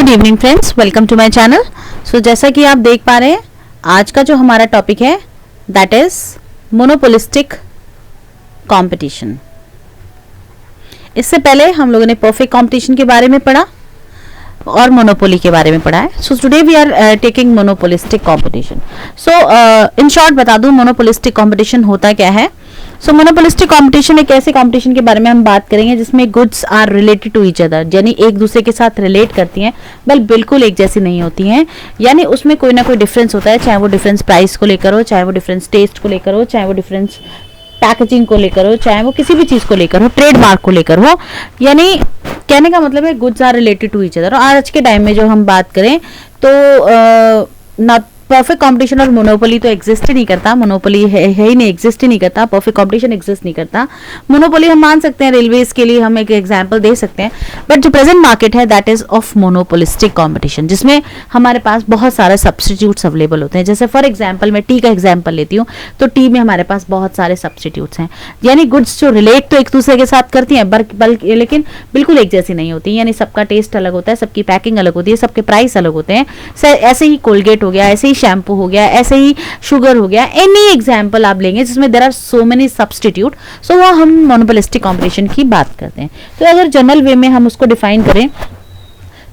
Good evening friends, welcome to my channel. So जैसा कि आप देख पा रहे हैं, आज का जो हमारा टॉपिक है दैट इज मोनोपोलिस्टिक कंपटीशन। इससे पहले हम लोगों ने परफेक्ट कंपटीशन के बारे में पढ़ा और मोनोपोली के बारे में पढ़ा है। So today we are taking monopolistic competition. So in short बता दूं मोनोपोलिस्टिक कंपटीशन होता क्या है। सो मोनोपोलिस्टिक कंपटीशन एक ऐसे कंपटीशन के बारे में हम बात करेंगे जिसमें goods are related to each other, यानी एक दूसरे के साथ रिलेट करती हैं, बिल्कुल एक जैसी नहीं होती हैं, यानी उसमें कोई ना कोई डिफरेंस होता है, चाहे वो डिफरेंस प्राइस को लेकर हो, चाहे वो डिफरेंस टेस्ट को लेकर हो, चाहे वो डिफरेंस पैकेजिंग को लेकर हो, चाहे वो किसी भी चीज को लेकर हो, ट्रेडमार्क को लेकर हो। यानी कहने का मतलब है goods are related to each other. और आज के टाइम में जो हम बात करें तो ना परफेक्ट कंपटीशन और मोनोपोली तो एग्जिस्ट ही नहीं करता, मोनोपोली है ही नहीं, एग्जिस्ट ही नहीं करता, परफेक्ट कंपटीशन एग्जिस्ट नहीं करता। मोनोपोली हम मान सकते हैं, रेलवेज के लिए हम एक एग्जांपल दे सकते हैं, बट जो प्रेजेंट मार्केट है that is of monopolistic competition, जिसमें हमारे पास बहुत सारे सब्सटीट्यूट्स अवेलेबल होते हैं। जैसे फॉर एग्जाम्पल मैं टी का एग्जाम्पल लेती हूँ, तो टी में हमारे पास बहुत सारे सब्सटीट्यूट्स हैं, यानी गुड्स जो रिलेट तो एक दूसरे के साथ करती हैं बल्कि लेकिन बिल्कुल एक जैसी नहीं होती, यानी सबका टेस्ट अलग होता है, सबकी पैकिंग अलग होती है, सबके प्राइस अलग होते हैं। ऐसे ही कोलगेट हो गया, ऐसे ही शैम्पू हो गया, ऐसे ही शुगर हो गया, एनी एग्जाम्पल आप लेंगे जिसमें there are so many substitute, so वो हम मोनोपोलिस्टिक कंपटीशन की बात करते हैं। तो अगर जनरल वे में हम उसको डिफाइन करें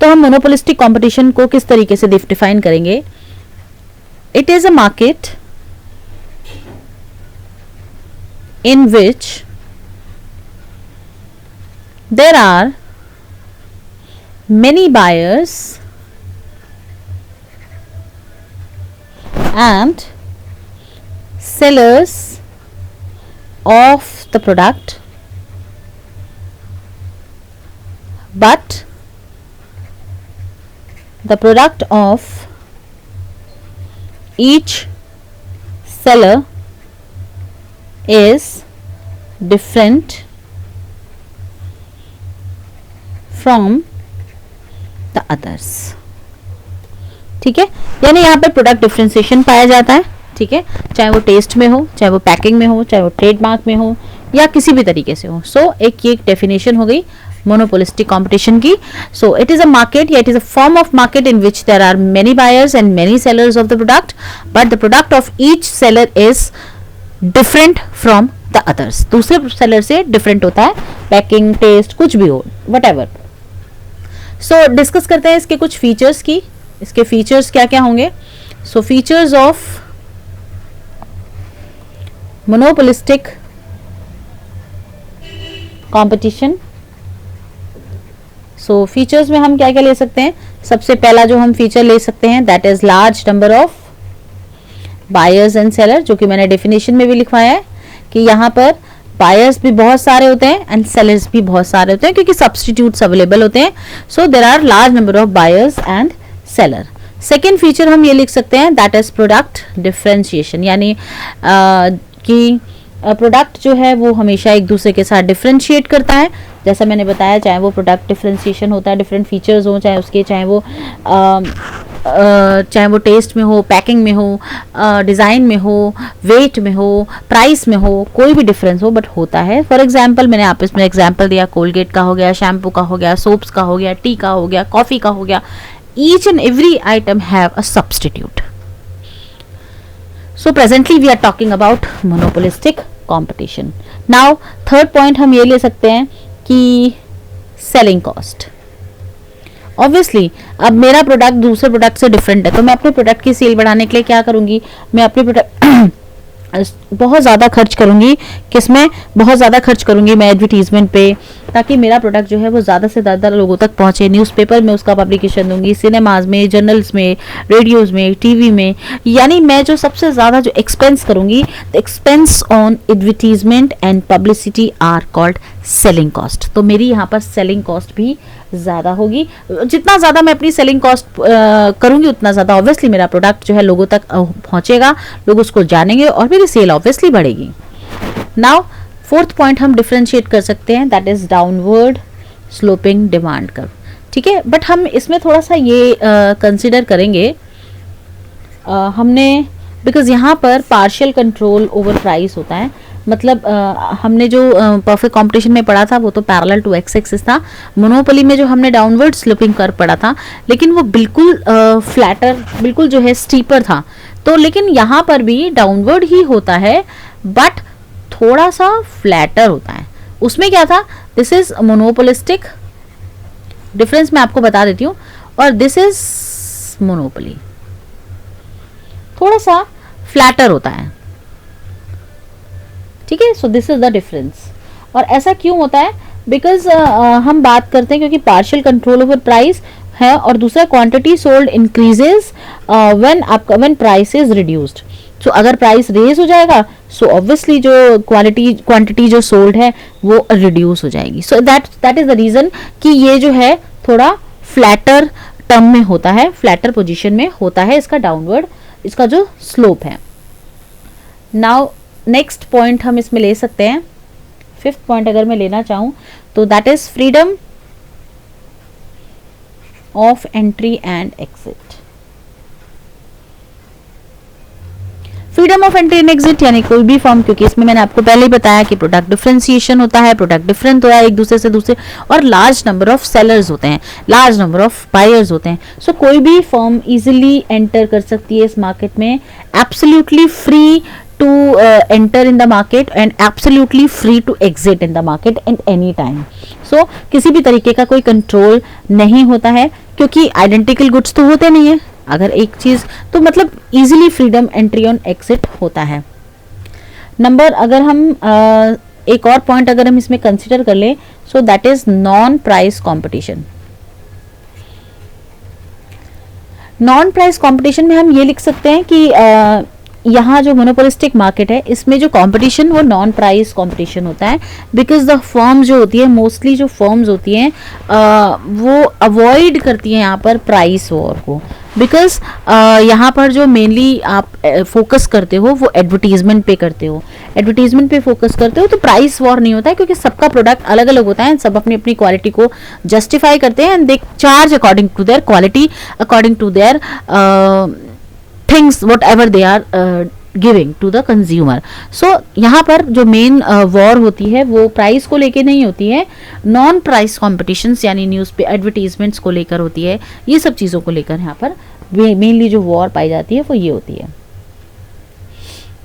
तो हम मोनोपोलिस्टिक कंपटीशन को किस तरीके से डिफाइन करेंगे। It is a market in which there are many buyers and sellers of the product, but the product of each seller is different from the others। ठीक है, यानी यहाँ पे प्रोडक्ट डिफरेंशिएशन पाया जाता है। ठीक है, चाहे वो टेस्ट में हो, चाहे वो पैकिंग में हो, चाहे वो ट्रेडमार्क में हो, या किसी भी तरीके से हो। सो एक ये डेफिनेशन हो गई मोनोपोलिस्टिक कंपटीशन की। So it is a market या it is a form of market in which there are many buyers and many sellers of the product, but the product of each seller is different from the others. दूसरे seller से different होता है, packing, test, कुछ भी हो, what ever. So discuss करते हैं इसके कुछ फीचर्स की। इसके फीचर्स क्या क्या होंगे। So features of monopolistic competition. So features में हम क्या क्या ले सकते हैं। सबसे पहला जो हम फीचर ले सकते हैं that is large number of buyers and seller, जो कि मैंने डेफिनेशन में भी लिखवाया है कि यहाँ पर बायर्स भी बहुत सारे होते हैं एंड सेलर्स भी बहुत सारे होते हैं, क्योंकि सब्स्टिट्यूट्स अवेलेबल होते हैं। So there are large number of buyers and seller. Second feature हम ये लिख सकते हैं दैट इज प्रोडक्ट डिफरेंशिएशन, यानी कि प्रोडक्ट जो है वो हमेशा एक दूसरे के साथ डिफरेंशिएट करता है। जैसा मैंने बताया, चाहे वो प्रोडक्ट डिफरेंशिएशन होता है, डिफरेंट फीचर्स हो, चाहे वो टेस्ट में हो, पैकिंग में हो, डिज़ाइन में हो, वेट में हो, प्राइस में हो, कोई भी डिफरेंस हो, बट होता है। फॉर एग्जांपल मैंने आप इसमें एग्जांपल दिया, कोलगेट का हो गया, शैम्पू का हो गया, सोप्स का हो गया, टी का हो गया, कॉफ़ी का हो गया। Each and every item have a substitute. So presently we are talking about monopolistic competition. Now third point हम ये ले सकते हैं कि selling cost. Obviously अब मेरा प्रोडक्ट दूसरे प्रोडक्ट से डिफरेंट है, तो मैं अपने प्रोडक्ट की सेल बढ़ाने के लिए क्या करूंगी, मैं अपने प्रोडक्ट बहुत ज़्यादा खर्च करूंगी। किसमें बहुत ज़्यादा खर्च करूंगी मैं एडवर्टीजमेंट पे, ताकि मेरा प्रोडक्ट जो है वो ज़्यादा से ज़्यादा लोगों तक पहुंचे। न्यूज़पेपर में उसका पब्लिकेशन दूंगी, सिनेमाज में, जर्नल्स में, रेडियोज़ में, टीवी में, यानी मैं जो सबसे ज़्यादा जो एक्सपेंस करूंगी, the expense on advertisement and publicity are called selling cost. तो मेरी यहाँ पर सेलिंग कॉस्ट भी ज़्यादा होगी। जितना ज़्यादा मैं अपनी सेलिंग कॉस्ट करूंगी उतना ज़्यादा ऑब्वियसली मेरा प्रोडक्ट जो है लोगों तक पहुंचेगा, लोग उसको जानेंगे और मेरी सेल ऑब्वियसली बढ़ेगी। नाउ फोर्थ पॉइंट हम डिफरेंशिएट कर सकते हैं that is downward sloping demand curve. ठीक है, बट हम इसमें थोड़ा सा ये कंसिडर करेंगे हमने, बिकॉज यहाँ पर पार्शियल कंट्रोल ओवर प्राइस होता है, मतलब हमने जो परफेक्ट कंपटीशन में पढ़ा था वो तो पैरेलल टू एक्स एक्सिस था, मोनोपोली में जो हमने डाउनवर्ड स्लोपिंग कर्व पढ़ा था, लेकिन वो बिल्कुल फ्लैटर, बिल्कुल जो है स्टीपर था। तो लेकिन यहाँ पर भी डाउनवर्ड ही होता है बट थोड़ा सा फ्लैटर होता है। उसमें क्या था, दिस इज मोनोपोलिस्टिक, डिफरेंस मैं आपको बता देती हूँ, और दिस इज मोनोपोली, थोड़ा सा फ्लैटर होता है, ठीक है। So this is the difference. और ऐसा क्यों होता है, बिकॉज हम बात करते हैं क्योंकि पार्शियल कंट्रोल ओवर प्राइस है, और दूसरा quantity sold increases when price is reduced. So अगर प्राइस रेज हो जाएगा सो ऑब्वियसली जो क्वांटिटी जो सोल्ड है वो रिड्यूस हो जाएगी। So that is the reason कि ये जो है थोड़ा फ्लैटर टर्म में होता है, फ्लैटर पोजीशन में होता है इसका डाउनवर्ड, इसका जो स्लोप है। नाउ नेक्स्ट पॉइंट हम इसमें ले सकते हैं, फिफ्थ पॉइंट अगर मैं लेना चाहूं तो that is freedom of entry and exit. Freedom of entry and exit यानी कोई भी फॉर्म, क्योंकि इसमें मैंने आपको पहले ही बताया कि प्रोडक्ट डिफरेंशिएशन होता है, प्रोडक्ट डिफरेंट होता है एक दूसरे से दूसरे, और लार्ज नंबर ऑफ सेलर्स होते हैं, लार्ज नंबर ऑफ बायर्स होते हैं। सो कोई भी फर्म इजीली एंटर कर सकती है इस मार्केट में, absolutely free to enter in the market and absolutely free to exit in the market at any time. So किसी भी तरीके का कोई कंट्रोल नहीं होता है, क्योंकि आइडेंटिकल गुड्स तो होते नहीं है, अगर एक चीज तो मतलब easily freedom entry on exit होता है। नंबर अगर हम एक और पॉइंट अगर हम इसमें कंसिडर कर ले, सो that is non price competition. Non price competition में हम ये लिख सकते हैं कि यहाँ जो मोनोपोलिस्टिक मार्केट है इसमें जो कंपटीशन वो नॉन प्राइस कंपटीशन होता है, बिकॉज द फर्म जो होती है, मोस्टली जो फर्म्स होती हैं वो अवॉइड करती हैं यहाँ पर प्राइस वॉर को, बिकॉज यहाँ पर जो मेनली आप फोकस करते हो वो एडवर्टीजमेंट पे करते हो, एडवर्टीजमेंट पे फोकस करते हो, तो प्राइस वॉर नहीं होता है, क्योंकि सबका प्रोडक्ट अलग अलग होता है, सब अपनी अपनी क्वालिटी को जस्टिफाई करते हैं and they charge according to their quality, according to their things whatever they are giving to the consumer. So यहाँ पर जो मेन वॉर होती है वो प्राइस को लेके नहीं होती है, नॉन प्राइस कॉम्पिटिशन्स यानी न्यूज़ पे एडवर्टीजमेंट्स को लेकर होती है, ये सब चीज़ों को लेकर यहाँ पर मेनली जो वॉर पाई जाती है वो ये होती है।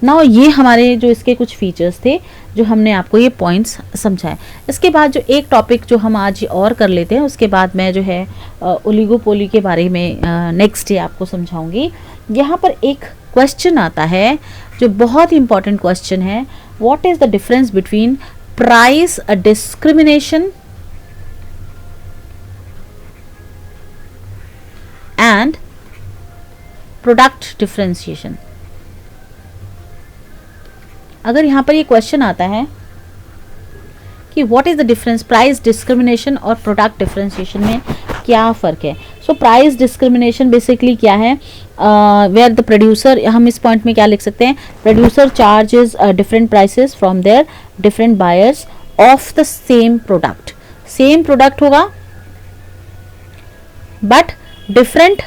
नाउ ये हमारे जो इसके कुछ फीचर्स थे जो हमने आपको ये पॉइंट्स समझाए। इसके बाद जो एक टॉपिक जो हम आज और कर लेते हैं, उसके बाद मैं जो है ओलिगोपोली के बारे में नेक्स्ट डे आपको समझाऊंगी। यहाँ पर एक क्वेश्चन आता है जो बहुत ही इंपॉर्टेंट क्वेश्चन है, what is the difference between price discrimination and product differentiation. अगर यहाँ पर ये क्वेश्चन आता है कि what is the difference price discrimination और प्रोडक्ट डिफरेंशिएशन में क्या फ़र्क है। सो प्राइस डिस्क्रिमिनेशन बेसिकली क्या है, वेयर द प्रोड्यूसर, हम इस पॉइंट में क्या लिख सकते हैं, producer charges different prices from their different buyers of the same product. Same product होगा बट डिफरेंट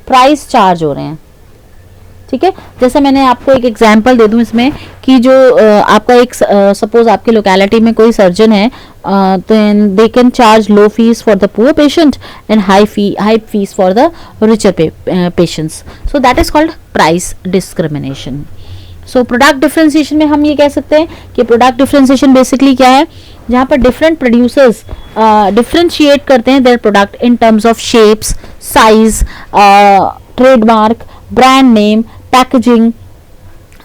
प्राइस चार्ज हो रहे हैं, ठीक है। जैसे मैंने आपको एक एग्जांपल दे दूं इसमें कि जो आपका एक सपोज आपके लोकेलिटी में कोई सर्जन है, तो they can charge low fees for the poor patient and high fees for the richer patients. So that is called price discrimination. So product differentiation में हम ये कह सकते हैं कि प्रोडक्ट डिफरेंशिएशन बेसिकली क्या है, जहाँ पर डिफरेंट प्रोड्यूसर्स डिफरेंशिएट करते हैं their product in terms of shapes, size, trademark, brand name, packaging,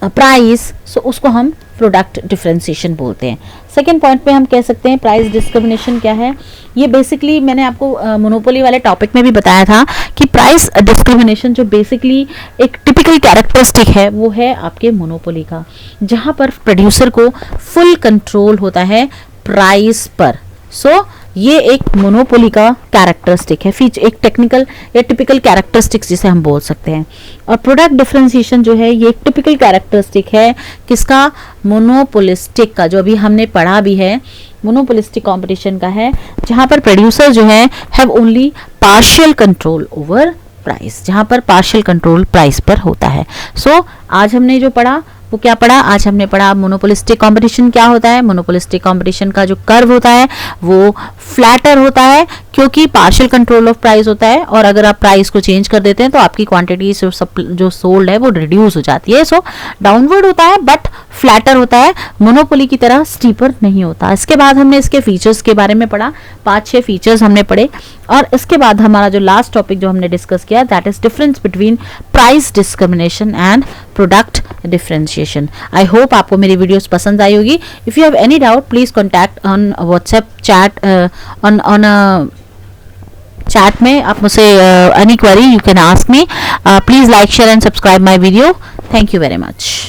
price. So उसको हम प्रोडक्ट डिफरेंशिएशन बोलते हैं। सेकेंड पॉइंट पे हम कह सकते हैं प्राइस डिस्क्रिमिनेशन क्या है। ये बेसिकली मैंने आपको मोनोपोली वाले टॉपिक में भी बताया था कि प्राइस डिस्क्रिमिनेशन जो बेसिकली एक टिपिकल कैरेक्टरिस्टिक है वो है आपके मोनोपोली का, जहाँ पर प्रोड्यूसर को फुल कंट्रोल होता है प्राइस पर। सो ये एक मोनोपोली का कैरेक्टरिस्टिक है, फीचर, एक टेक्निकल या टिपिकल कैरेक्टरिस्टिक्स जिसे हम बोल सकते हैं। और प्रोडक्ट डिफरेंशिएशन जो है ये एक टिपिकल कैरेक्टरिस्टिक है किसका, मोनोपोलिस्टिक का, जो अभी हमने पढ़ा भी है, मोनोपोलिस्टिक कंपटीशन का है, जहां पर प्रोड्यूसर जो है have only partial control over price, जहाँ पर पार्शियल कंट्रोल प्राइस पर होता है। सो आज हमने जो पढ़ा वो क्या पढ़ा? आज हमने पढ़ा मोनोपोलिस्टिक कंपटीशन क्या होता है। मोनोपोलिस्टिक कंपटीशन का जो कर्व होता है वो फ्लैटर होता है क्योंकि पार्शियल कंट्रोल ऑफ प्राइस होता है, और अगर आप प्राइस को चेंज कर देते हैं तो आपकी क्वांटिटी जो सोल्ड है वो रिड्यूस हो जाती है। सो डाउनवर्ड होता है बट फ्लैटर होता है, मोनोपोली की तरह स्टीपर नहीं होता। इसके बाद हमने इसके फीचर्स के बारे में पढ़ा, 5-6 फीचर्स हमने पढ़े, और इसके बाद हमारा जो लास्ट टॉपिक जो हमने डिस्कस किया that is difference between price discrimination and product differentiation. I hope आपको मेरी वीडियोस पसंद आई होगी। If you have any doubt please contact on WhatsApp chat, on chat में आप मुझसे any query you can ask me. Please like share and subscribe my video. Thank you very much.